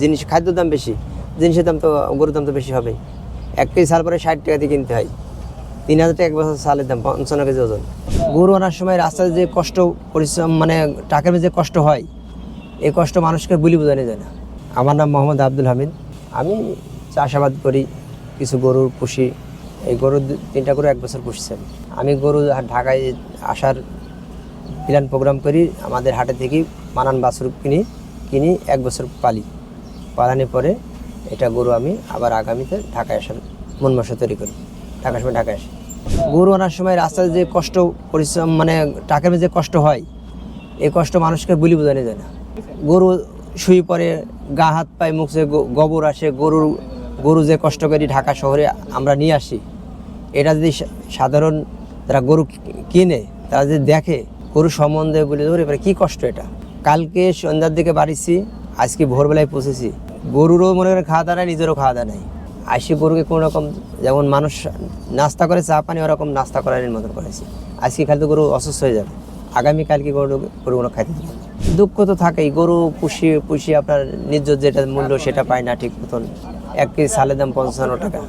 জিনিস খাদ্যর দাম বেশি, জিনিসের দাম তো গরুর দাম তো বেশি হবেই। 1 কেজি চাল পরে 60 টাকা দিয়ে কিনতে হয়, 3000 টাকা এক বছর চালের দাম, 55 কেজি ওজন। গরু আনার সময় রাস্তায় যে কষ্ট পরিশ্রম, মানে টাকার যে কষ্ট হয়, এই কষ্ট মানুষকে বলি বোঝানো যায় না। আমার নাম মোহাম্মদ আব্দুল হামিদ। আমি চাষাবাদ করি, কিছু গরু পুষি। এই গরু 3টা গরু 1 বছর পুষছি। আমি গরু ঢাকায় আসার প্ল্যান প্রোগ্রাম করি, আমাদের হাটে থেকে মানান বাছুর কিনি 1 বছর পালানোর পরে এটা গরু আমি আবার আগামীতে ঢাকায় আসার মন মানসিকতা তৈরি করি। ঢাকার সময় ঢাকায় আসি। গরু আনার সময় রাস্তায় যে কষ্ট পরিশ্রম, মানে টাকার যে কষ্ট হয়, এই কষ্ট মানুষকে বলি বোঝানো যায় না। গরু শুয়ে পরে, গা হাত পায়ে মুখে গোবর আসে, গরু যে কষ্ট করি ঢাকা শহরে আমরা নিয়ে আসি, এটা যদি সাধারণ যারা গরু কিনে তারা যদি দেখে গরু সম্বন্ধে বলে ধরে কী কষ্ট এটা। কালকে সন্ধ্যার দিকে বাড়িছি, আজকে ভোরবেলায় পৌঁছেছি। গরুরও মনে করে খাওয়া দাওয়া নেই, নিজেরও খাওয়া দাওয়া নেই। আসি গরুকে কোনো রকম, যেমন মানুষ নাস্তা করে চা পানি, ওরকম নাস্তা করার মতন করেছি। আজকে খালি তো গরু অসুস্থ হয়ে যাবে, আগামীকালকে গরুগুলো খাইতে দেবে। দুঃখ তো থাকেই, গরু পুষি আপনার ন্যায্য যেটা মূল্য সেটা পায় না ঠিক মতন। 1 কেজি চালের দাম 55 টাকা,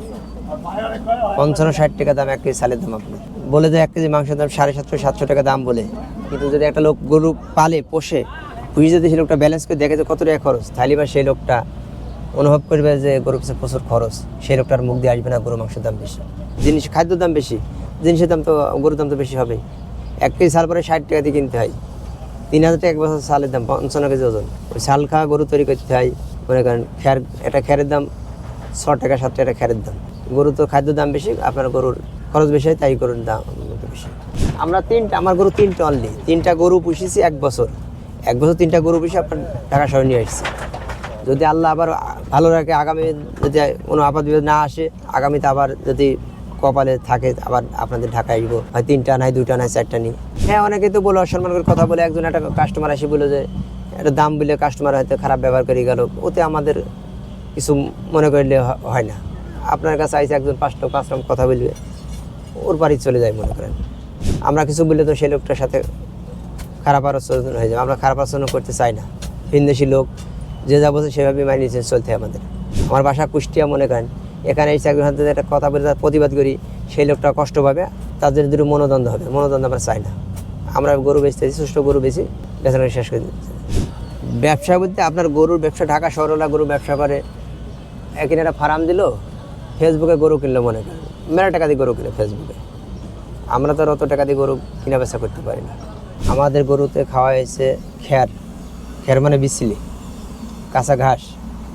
55-60 টাকা দাম 1 কেজি চালের দাম। আপনি বলে যে 1 কেজি মাংসের দাম 750-700 টাকা দাম বলে, কিন্তু যদি একটা লোক গরু পালে পোষে, পুষে যদি সেই লোকটা ব্যালেন্স করে দেখে যে কত টাকা খরচ, তাহলে বা সেই লোকটা অনুভব করবে যে গরুর কাছে প্রচুর খরচ। সেই লোকটার মুখ দিয়ে আসবে না গরু মাংসের দাম বেশি, জিনিস খাদ্যর দাম বেশি, জিনিসের দাম তো গরুর দাম তো বেশি হবেই। 1 কেজি চাল পরে 60 টাকা দিয়ে কিনতে হয়, 3000 টাকা এক বছর চালের দাম, 55 কেজি ওজন। ওই চাল খাওয়া গরু তৈরি করতে হয়। মনে করেন একটা খ্যারের দাম 6 টাকা 7 টাকা খ্যারের দাম। গরু তো খাদ্যর দাম বেশি, আপনার গরুর খরচ বেশি হয়, তাই গরুর দাম বেশি। আমার গরু 3টা অনলি, 3টা গরু পুষেছি 1 বছর। 1 বছর 3টা গরু পুষে আপনার ঢাকা শহরে নিয়ে আসছি। যদি আল্লাহ আবার ভালো রাখে, আগামী যদি কোনো আপাত বিপদ না আসে, আগামীতে আবার যদি কপালে থাকে আবার আপনাদের ঢাকায় আসবো, হয় 3টা নাই, 2টা নাই, 4টা নিই। হ্যাঁ, অনেকে তো বলে, অসম্মান করে কথা বলে। একজন একটা কাস্টমার এসে বলে যে একটা দাম বলে কাস্টমার হয়তো খারাপ ব্যবহার করে গেল, ওতে আমাদের কিছু মনে করলে হয় না। আপনার কাছে আইসে একজন 5 রকম কথা বলবে, ওর বাড়ি চলে যায় মনে করেন। আমরা কিছু বললে তো সেই লোকটার সাথে খারাপ আচরণ হয়ে যাবে। আমরা খারাপ আচরণ করতে চাই না। ভিনদেশি লোক যে যা বলছে সেভাবে মানিয়ে নিয়ে চলতে হয় আমাদের। আমার বাসা কুষ্টিয়া, মনে করেন এখানে এসে একজন হাতে একটা কথা বলে তার প্রতিবাদ করি, সেই লোকটা কষ্ট পাবে, তাদের দুটো মনোদ্বন্দ্ব হবে। মনোদ্বন্দ্ব আমরা চাই না। আমরা গরু বেচতেছি, সুষ্ঠু গরু বেশি বেচানো শেষ করে দিচ্ছি। ব্যবসা বলতে আপনার গরুর ব্যবসা, ঢাকা শহরওয়ালা গরু ব্যবসা করে। এখানে একটা ফার্ম দিল, ফেসবুকে গরু কিনলো, মনে করেন মেলা টাকা দিয়ে গরু কিনে ফেসবুকে। আমরা তো আর অত টাকা দিয়ে গরু কিনা বেচা করতে পারি না। আমাদের গরুতে খাওয়া হয়েছে খ্যার মানে বিচলি, কাঁচা ঘাস,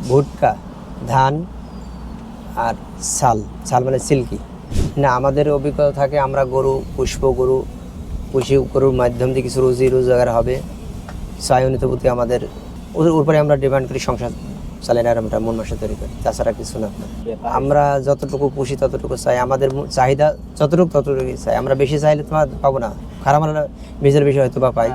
ভুট্টা, ধান আর ছাল মানে সিল্কি। না, আমাদের অভিজ্ঞতা থাকে, আমরা গরু পুষি, গরুর মাধ্যম দিয়ে কিছু রোজগার হবে, স্বয়নিত প্রতি আমাদের উপরে আমরা ডিমান্ড করি, সংসার চালাই না, আমরা মন মানসিকতা তৈরি করি, তাছাড়া কিছু না। আমরা যতটুকু পুষি ততটুকু চাই, আমাদের চাহিদা ততটুকুই চাই। আমরা বেশি চাইলে তোমার পাবো না, খারাপ বেশি হয়তো বা পাই।